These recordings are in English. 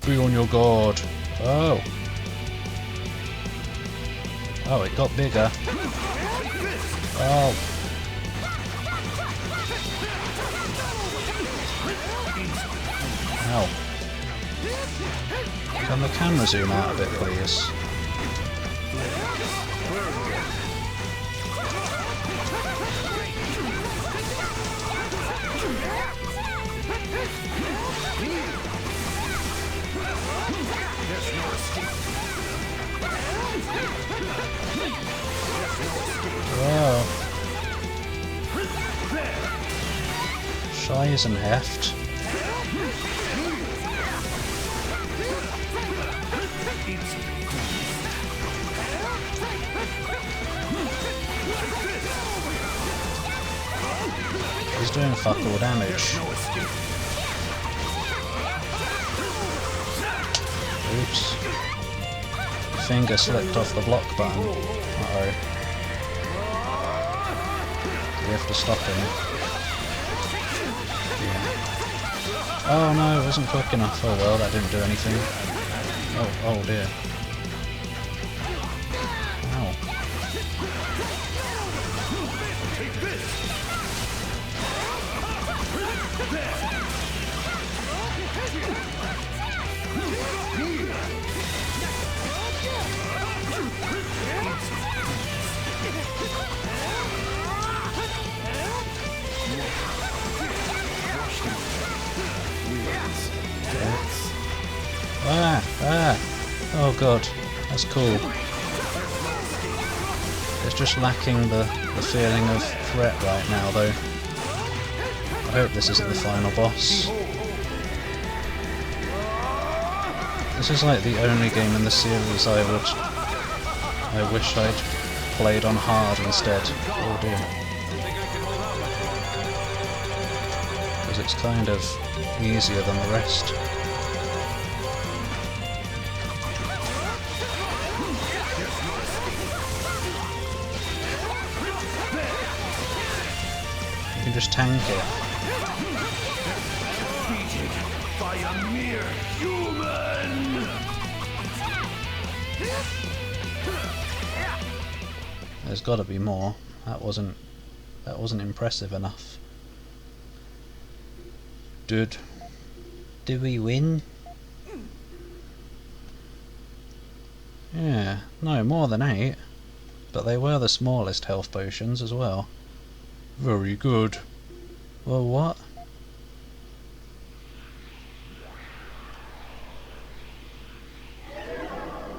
Be on your guard. Oh. Oh, it got bigger. Oh. Ow. Can the camera zoom out a bit, please? Wow. Scheißenheft. He's doing fuck all damage. Oops. Finger slipped off the block button. Uh-oh. Do we have to stop him? Yeah. Oh no, it wasn't quick enough. Oh well, that didn't do anything. Oh dear. Ow. Oh god, that's cool. It's just lacking the feeling of threat right now though. I hope this isn't the final boss. This is like the only game in the series I wish I'd played on hard instead. Oh dear. Because it's kind of easier than the rest. You can just tank it. By a mere human. There's got to be more. That wasn't impressive enough. Did we win? Yeah, no, more than 8. But they were the smallest health potions as well. Very good. Well, what?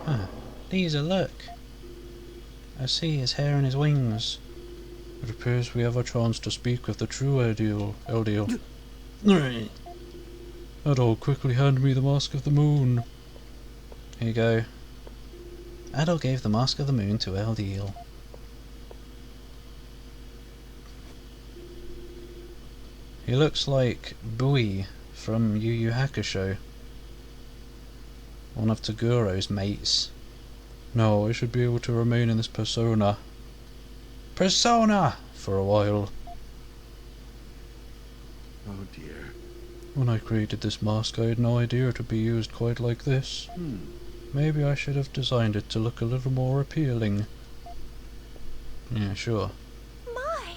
Ah, Lisa, look. I see his hair and his wings. It appears we have a chance to speak with the true Adol. Adol, quickly hand me the Mask of the Moon. Here you go. Adol gave the Mask of the Moon to Eldiel. He looks like Bui from Yu Yu Hakusho. One of Togoro's mates. No, I should be able to remain in this persona. Persona! For a while. Oh dear. When I created this mask I had no idea it would be used quite like this. Maybe I should have designed it to look a little more appealing. Yeah, sure. My!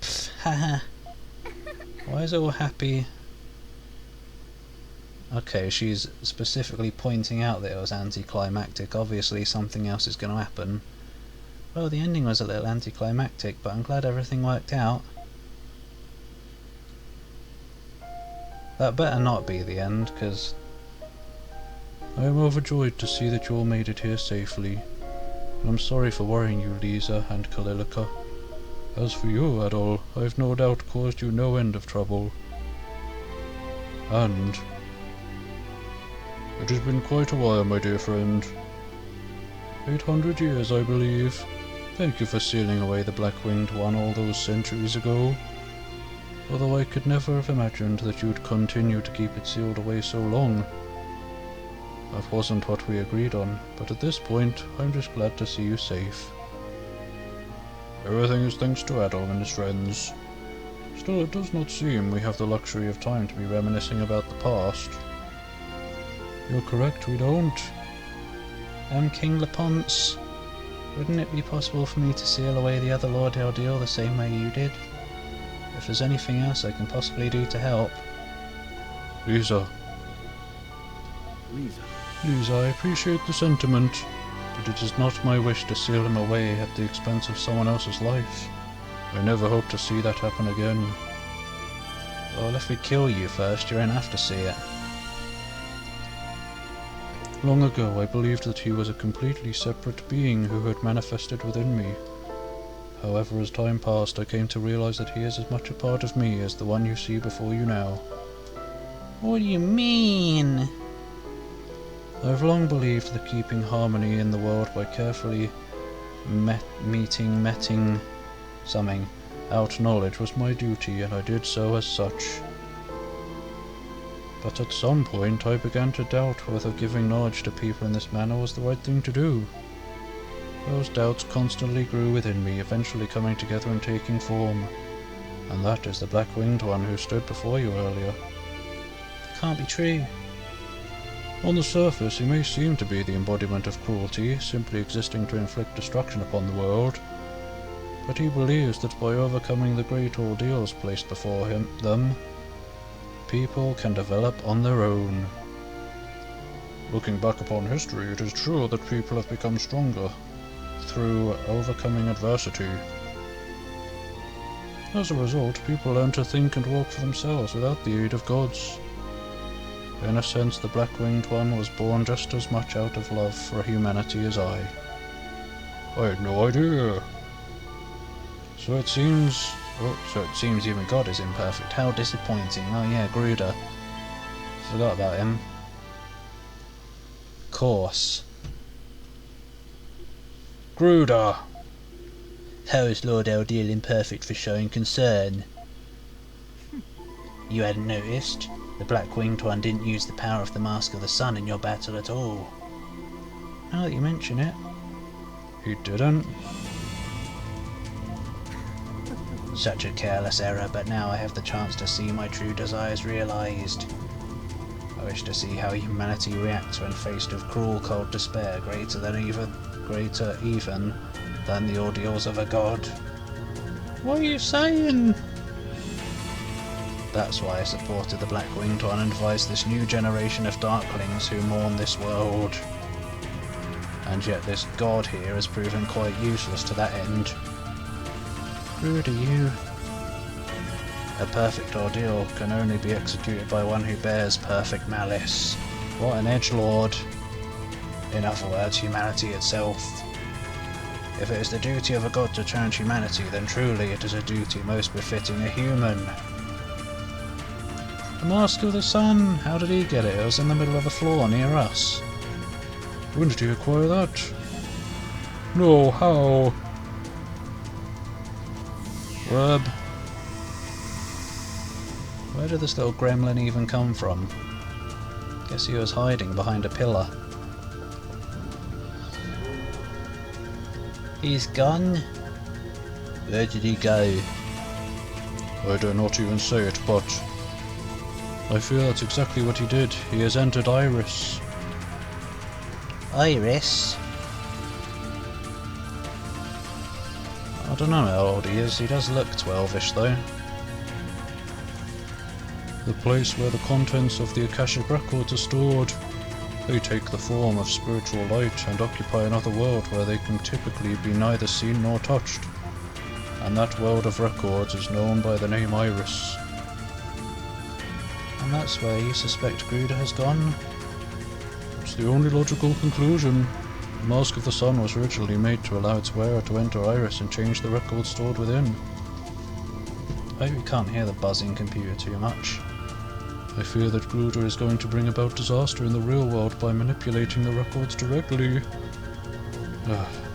Pfft, haha. Why is it all happy? Okay, she's specifically pointing out that it was anticlimactic. Obviously something else is going to happen. Well, the ending was a little anticlimactic, but I'm glad everything worked out. That better not be the end, because I am overjoyed to see that you all made it here safely. And I'm sorry for worrying you, Lisa and Kalilika. As for you, Adol, I've no doubt caused you no end of trouble. And it has been quite a while, my dear friend. 800 years, I believe. Thank you for sealing away the Black-Winged One all those centuries ago. Although I could never have imagined that you'd continue to keep it sealed away so long. That wasn't what we agreed on, but at this point, I'm just glad to see you safe. Everything is thanks to Adol and his friends. Still, it does not seem we have the luxury of time to be reminiscing about the past. You're correct, we don't. King Leponce, wouldn't it be possible for me to seal away the other Lord Eldiel the same way you did? If there's anything else I can possibly do to help. Lisa. Lisa, I appreciate the sentiment, but it is not my wish to seal him away at the expense of someone else's life. I never hope to see that happen again. Well, if we kill you first, you won't have to see it. Long ago, I believed that he was a completely separate being who had manifested within me. However, as time passed, I came to realize that he is as much a part of me as the one you see before you now. What do you mean? I've long believed that keeping harmony in the world by carefully meting out knowledge was my duty, and I did so as such. But at some point I began to doubt whether giving knowledge to people in this manner was the right thing to do. Those doubts constantly grew within me, eventually coming together and taking form. And that is the black-winged one who stood before you earlier. It can't be true. On the surface, he may seem to be the embodiment of cruelty, simply existing to inflict destruction upon the world. But he believes that by overcoming the great ordeals placed before them, people can develop on their own. Looking back upon history, it is true that people have become stronger through overcoming adversity. As a result, people learn to think and work for themselves without the aid of gods. In a sense, the Black-Winged One was born just as much out of love for humanity as I. I had no idea. So it seems even God is imperfect. How disappointing. Oh yeah, Gruder. Forgot about him. Of course. Gruder! How is Lord Eldiel imperfect for showing concern? You hadn't noticed? The Black-Winged One didn't use the power of the Mask of the Sun in your battle at all. Now that you mention it. He didn't? Such a careless error, but now I have the chance to see my true desires realized. I wish to see how humanity reacts when faced with cruel, cold despair greater even than the ordeals of a god. What are you saying? That's why I supported the Black-Winged One and advised this new generation of Darklings who mourn this world. And yet this god here has proven quite useless to that end. Rude are you? A perfect ordeal can only be executed by one who bears perfect malice. What an edgelord! In other words, humanity itself. If it is the duty of a god to challenge humanity, then truly it is a duty most befitting a human. The Mask of the Sun, how did he get it? It was in the middle of the floor near us. When did he acquire that? No, how? Rub. Where did this little gremlin even come from? Guess he was hiding behind a pillar. He's gone? Where did he go? I dare not even say it, but I fear that's exactly what he did. He has entered Iris. Iris? I don't know how old he is. He does look 12ish though. The place where the contents of the Akashic Records are stored. They take the form of spiritual light and occupy another world where they can typically be neither seen nor touched. And that world of records is known by the name Iris. And that's where you suspect Gruder has gone? It's the only logical conclusion. The Mask of the Sun was originally made to allow its wearer to enter Iris and change the records stored within. I hope you can't hear the buzzing computer too much. I fear that Gruder is going to bring about disaster in the real world by manipulating the records directly.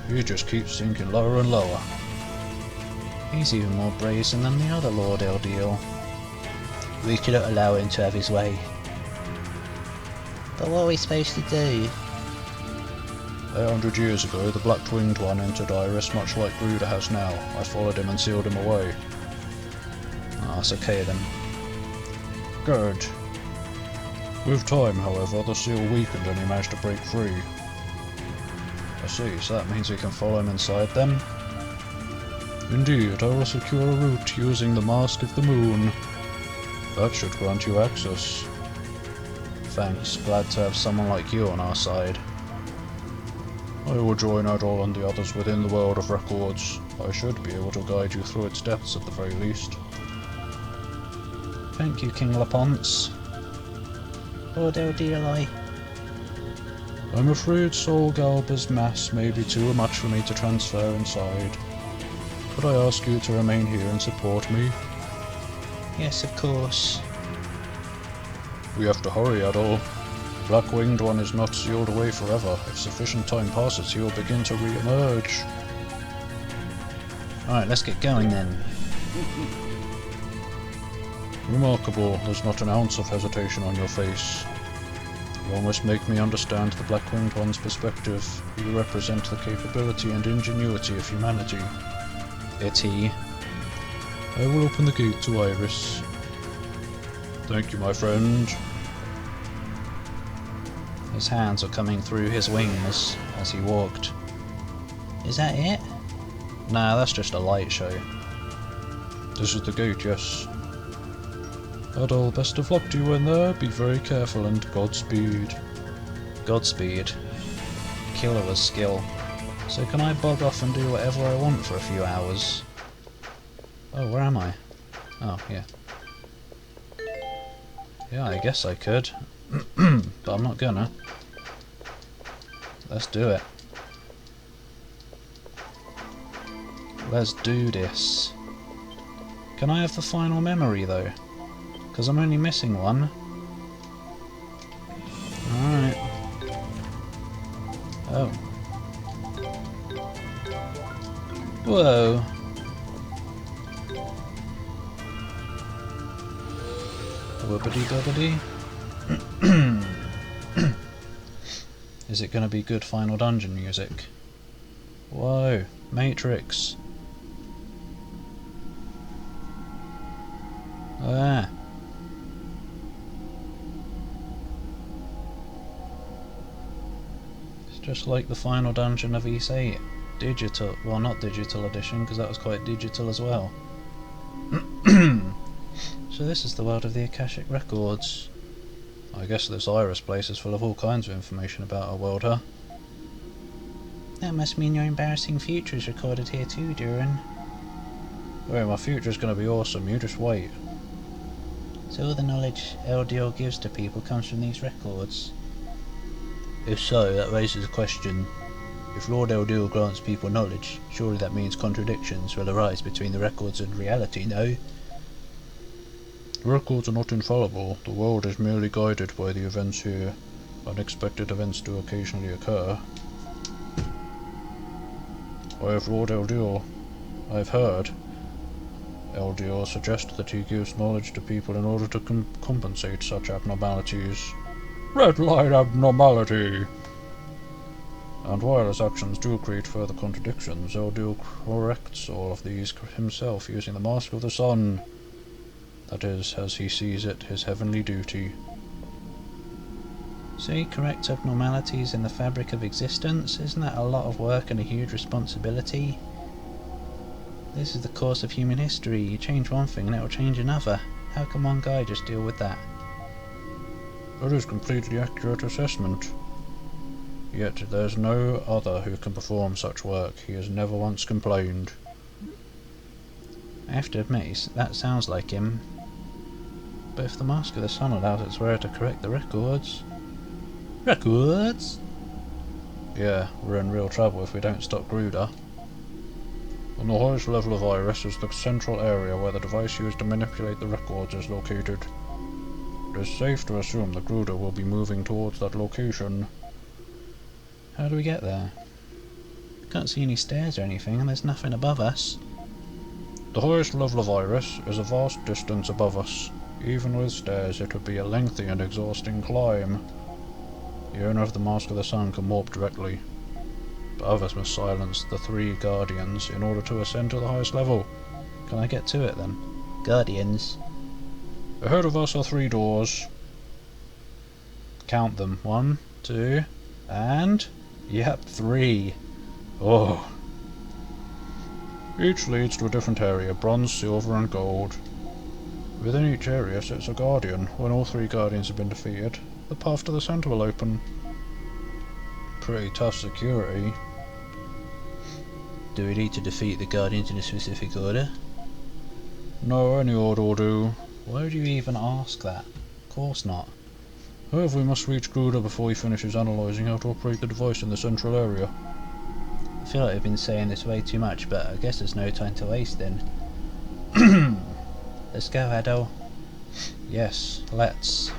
He just keeps sinking lower and lower. He's even more brazen than the other Lord Eldiel. We cannot allow him to have his way. But what are we supposed to do? 800 years ago, the Black-Winged One entered Iris much like Gruder has now. I followed him and sealed him away. Ah, it's okay then. Good. With time, however, the seal weakened and he managed to break free. I see, so that means we can follow him inside then? Indeed, I will secure a route using the Mask of the Moon. That should grant you access. Thanks, glad to have someone like you on our side. I will join Adol and the others within the world of records. I should be able to guide you through its depths at the very least. Thank you, King Laponce. Lord Eldieli. I'm afraid Sol Galba's mass may be too much for me to transfer inside. Could I ask you to remain here and support me? Yes, of course. We have to hurry, Adol. The Black-Winged One is not sealed away forever. If sufficient time passes, he will begin to re-emerge. Alright, let's get going then. Remarkable, there's not an ounce of hesitation on your face. You almost make me understand the Black-Winged One's perspective. You represent the capability and ingenuity of humanity. Itty. I will open the gate to Iris. Thank you, my friend. His hands are coming through his wings as he walked. Is that it? Nah, that's just a light show. This is the gate, yes. Adol, best of luck to you in there. Be very careful and Godspeed. Godspeed. Killer was skill. So can I bug off and do whatever I want for a few hours? Oh, where am I? Oh, yeah. Yeah, I guess I could. But I'm not gonna. Let's do it. Let's do this. Can I have the final memory though? Because I'm only missing one. Alright. Oh. Whoa. Wubbity dubbity. Is it going to be good final dungeon music? Whoa, Matrix. Ah. It's just like the final dungeon of Ys 8. Digital, well not digital edition because that was quite digital as well. So this is the world of the Akashic Records. I guess this Iris place is full of all kinds of information about our world, huh? That must mean your embarrassing future is recorded here too, Duran. Well, my future's gonna be awesome, you just wait. So all the knowledge LDL gives to people comes from these records? If so, that raises a question. If Lord Eldiel grants people knowledge, surely that means contradictions will arise between the records and reality, no? The records are not infallible. The world is merely guided by the events here. Unexpected events do occasionally occur. I have heard Eldiel suggest that he gives knowledge to people in order to compensate such abnormalities. Red light abnormality! And while his actions do create further contradictions, Eldiel corrects all of these himself using the Mask of the Sun. That is, as he sees it, his heavenly duty. So he corrects abnormalities in the fabric of existence? Isn't that a lot of work and a huge responsibility? This is the course of human history. You change one thing and it will change another. How can one guy just deal with that? That is completely accurate assessment. Yet there's no other who can perform such work. He has never once complained. I have to admit, that sounds like him. But if the Mask of the Sun allows its wearer to correct the records... Records? Yeah, we're in real trouble if we don't stop Gruder. On the highest level of Iris is the central area where the device used to manipulate the records is located. It is safe to assume that Gruder will be moving towards that location. How do we get there? Can't see any stairs or anything, and there's nothing above us. The highest level of Iris is a vast distance above us. Even with stairs, it would be a lengthy and exhausting climb. The owner of the Mask of the Sun can warp directly, but others must silence the 3 Guardians in order to ascend to the highest level. Can I get to it then? Guardians? Ahead of us are 3 doors. Count them. 1, 2, and... yep, 3. Oh. Each leads to a different area, bronze, silver and gold. Within each area sits a guardian. When all 3 guardians have been defeated, the path to the centre will open. Pretty tough security. Do we need to defeat the guardians in a specific order? No, any order will do. Why would you even ask that? Of course not. However, we must reach Gruder before he finishes analysing how to operate the device in the central area. I feel like I've been saying this way too much, but I guess there's no time to waste then. Let's go, Adol. Yes, let's.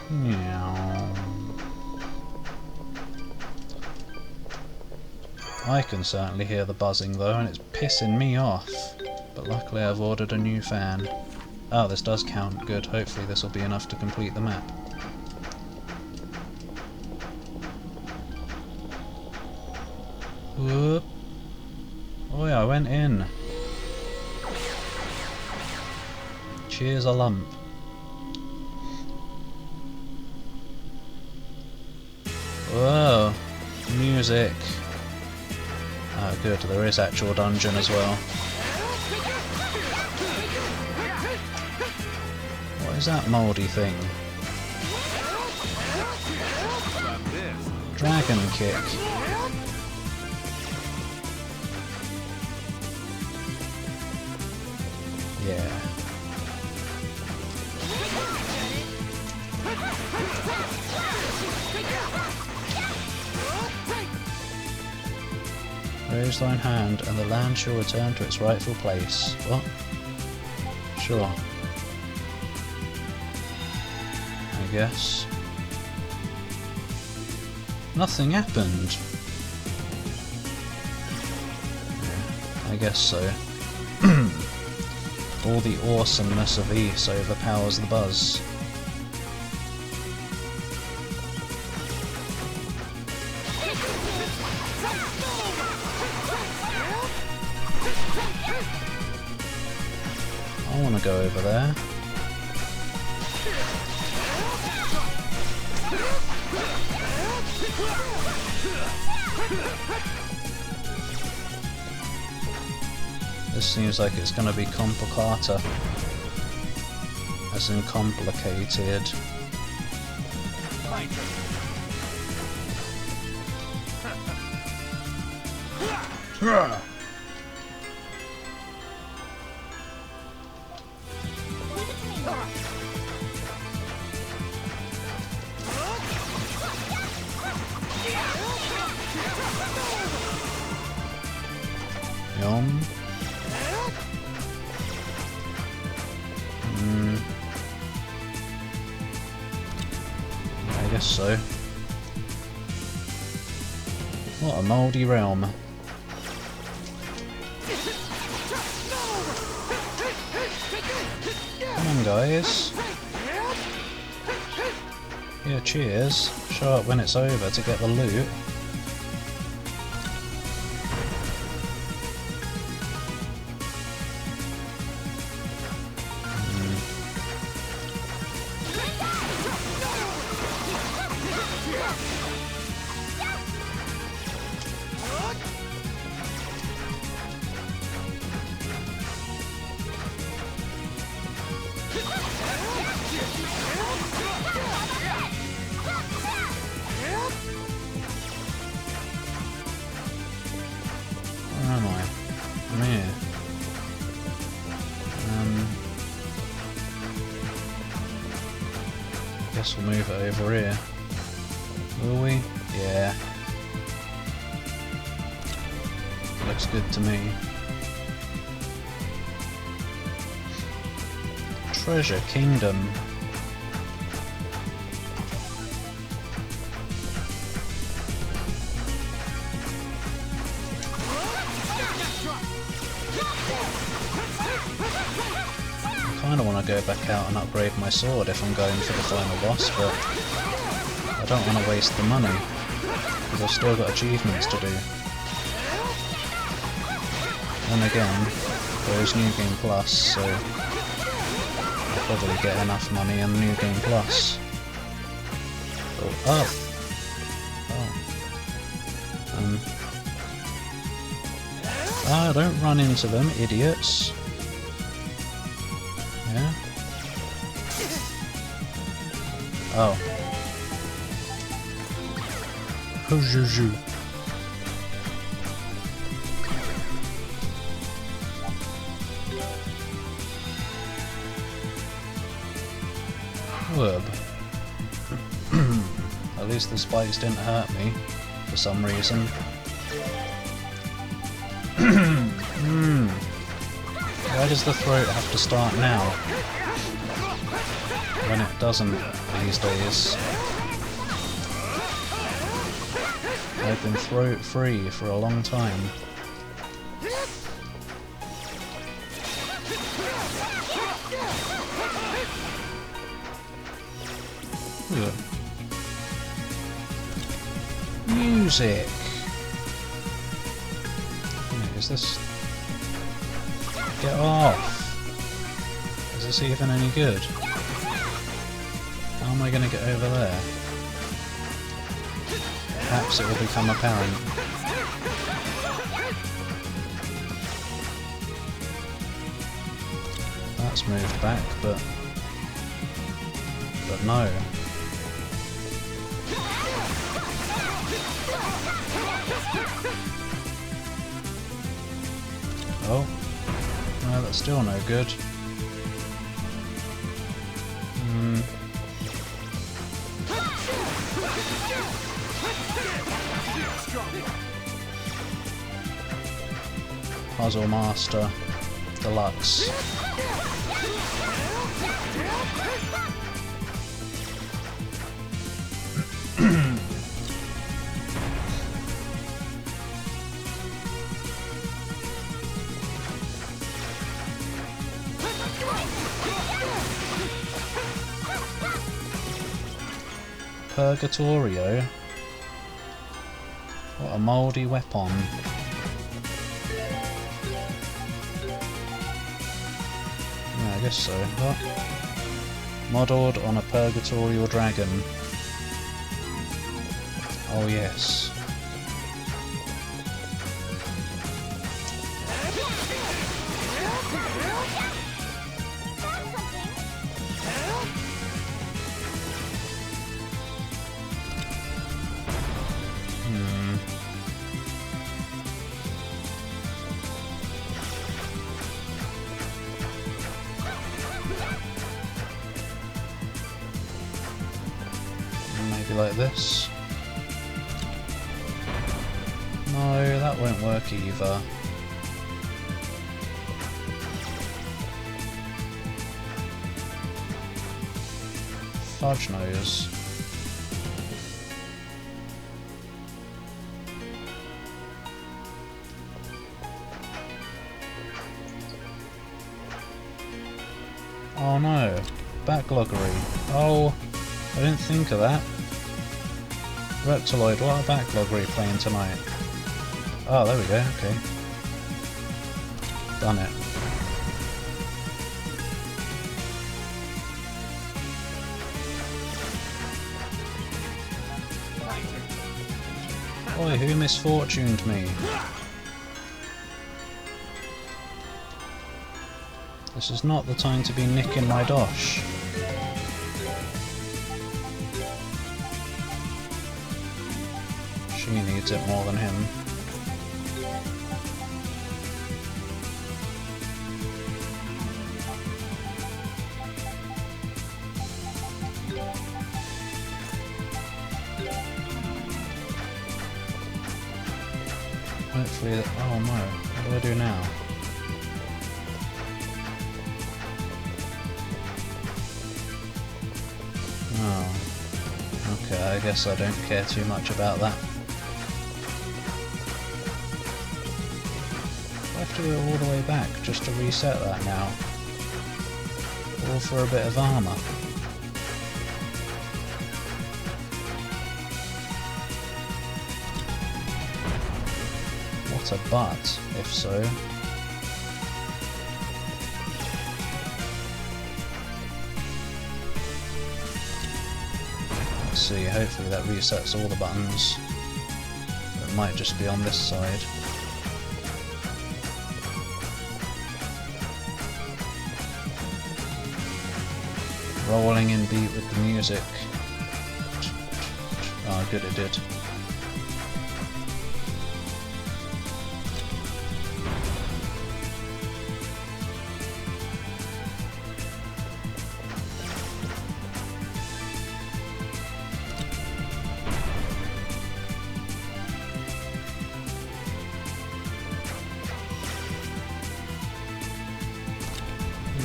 Meow. I can certainly hear the buzzing though, and it's pissing me off. But luckily I've ordered a new fan. Oh, this does count. Good. Hopefully this will be enough to complete the map. Whoop. Oh yeah, I went in. Cheers a lump. Whoa. Music. Oh good, there is actual dungeon as well. What is that mouldy thing? Dragon kick. Yeah. Raise thine hand, and the land shall return to its rightful place. What? Sure. I guess. Nothing happened. Yeah, I guess so. All the awesomeness of Ys overpowers the buzz. I want to go over there. This seems like it's going to be complicata, as in complicated. Yum. I guess so. What a mouldy realm. Come on guys. Yeah, cheers. Show up when it's over to get the loot. Where am I? I'm here. Guess we'll move it over here. Will we? Yeah. Looks good to me. Treasure Kingdom. I kinda wanna go back out and upgrade my sword if I'm going for the final boss, but I don't wanna waste the money, because I've still got achievements to do. Then again, there is New Game Plus, so I'll probably get enough money in New Game Plus. Oh. Don't run into them, idiots. Yeah? Oh. Hoo-joo-joo. Herb. At least the spikes didn't hurt me, for some reason. Why does the throat have to start now? When it doesn't these days. I've been throat free for a long time. Ugh. Music! Wait, is this... Get off! Is this even any good? How am I going to get over there? Perhaps it will become apparent. That's moved back, but no. Oh. No, that's still no good. Puzzle Master Deluxe. Purgatorio? What a mouldy weapon. Yeah, I guess so. What? Modelled on a Purgatorial dragon. Oh yes. Maybe like this. No, that won't work either. Fudge nose. Oh no, backloggery. Oh, I didn't think of that. Reptiloid, what are backloggery playing tonight? Oh, there we go, okay. Done it. Oi, who misfortuned me? This is not the time to be nicking my dosh. She needs it more than him. Hopefully that... oh no, what do I do now? Oh. Okay, I guess I don't care too much about that. I have to go all the way back just to reset that now. All for a bit of armour. What a butt, if so. Let's see, hopefully that resets all the buttons. It might just be on this side. Rolling in beat with the music. Oh, good, it did.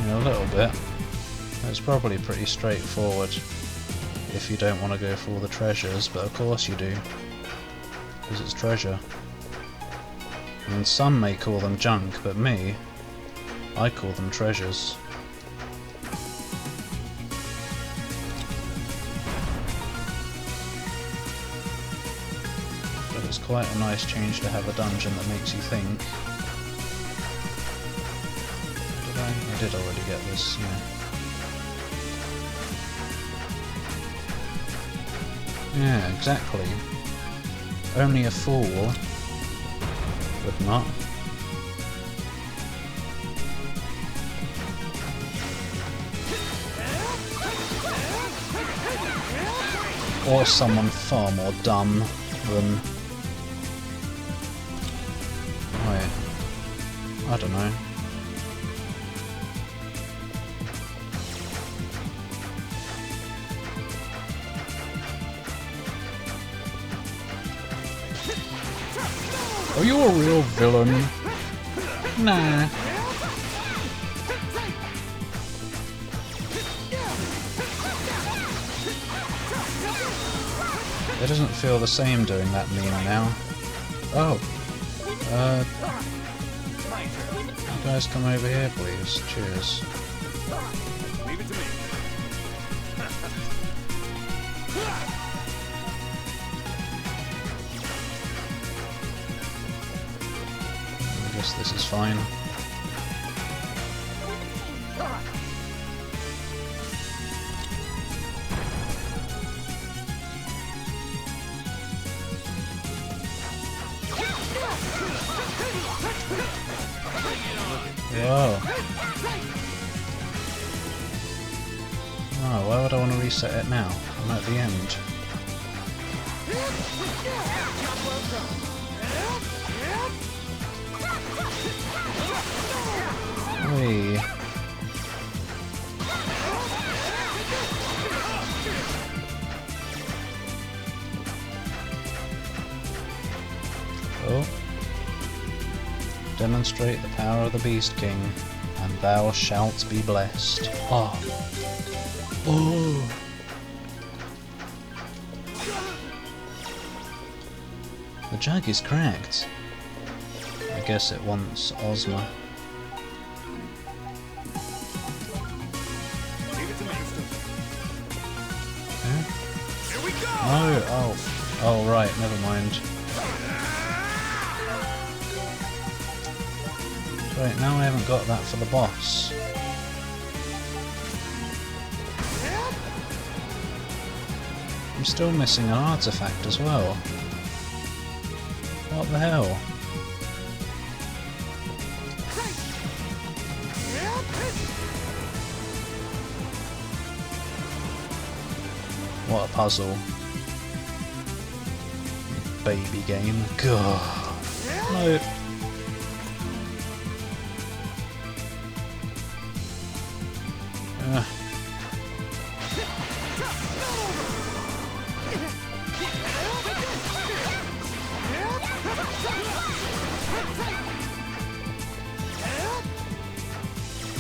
Yeah, a little bit. It's probably pretty straightforward if you don't want to go for all the treasures, but of course you do, because it's treasure. I mean, some may call them junk, but me, I call them treasures. But it's quite a nice change to have a dungeon that makes you think. Did I? I did already get this, yeah. Yeah, exactly. Only a fool would not. Or someone far more dumb than... Wait. I don't know. Are you a real villain? Nah. It doesn't feel the same doing that meme now. Oh. You guys come over here, please. Cheers. Leave it to me. I guess this is fine. Whoa. Oh, why would I want to reset it now? I'm at the end. Whee. Oh. Demonstrate the power of the Beast King, and thou shalt be blessed. Oh. Oh. The jug is cracked. I guess it wants Ozma. No, oh, right, never mind. Right, now I haven't got that for the boss. I'm still missing an artifact as well. What the hell? What a puzzle. Baby game. God. No.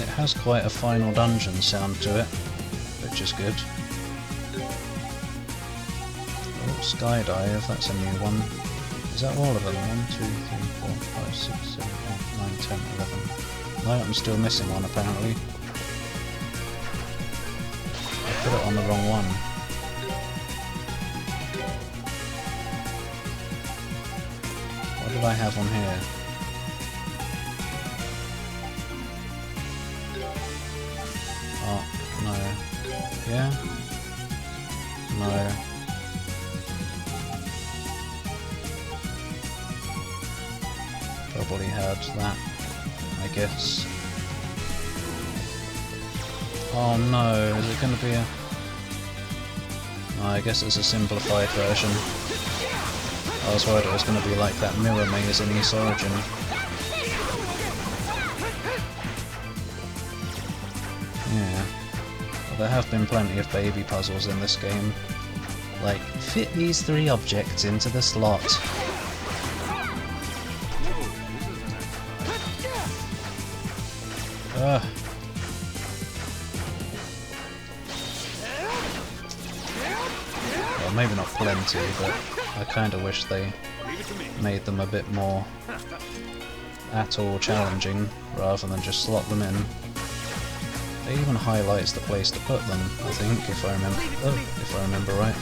It has quite a final dungeon sound to it, which is good. Oh, skydive, that's a new one. Is that all of them? 1, 2, 3, 4, 5, 6, 7, 8, 9, 10, 11. No, I'm still missing one apparently. I put it on the wrong one. What did I have on here? Oh, no. Yeah? No. probably had that, I guess. Oh no, is it going to be a... Oh, I guess it's a simplified version. I was worried it was going to be like that mirror maze in East Origin. Yeah. Well, there have been plenty of baby puzzles in this game. Like, fit these 3 objects into the slot. Ugh. Well, maybe not plenty, but I kinda wish they made them a bit more at all challenging, rather than just slot them in. It even highlights the place to put them, I think, if I remember right.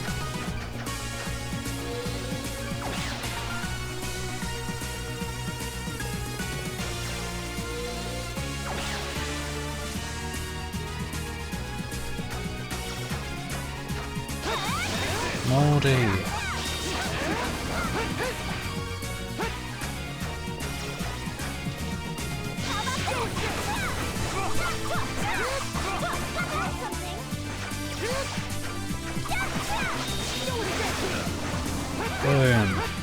Moldy! Boom!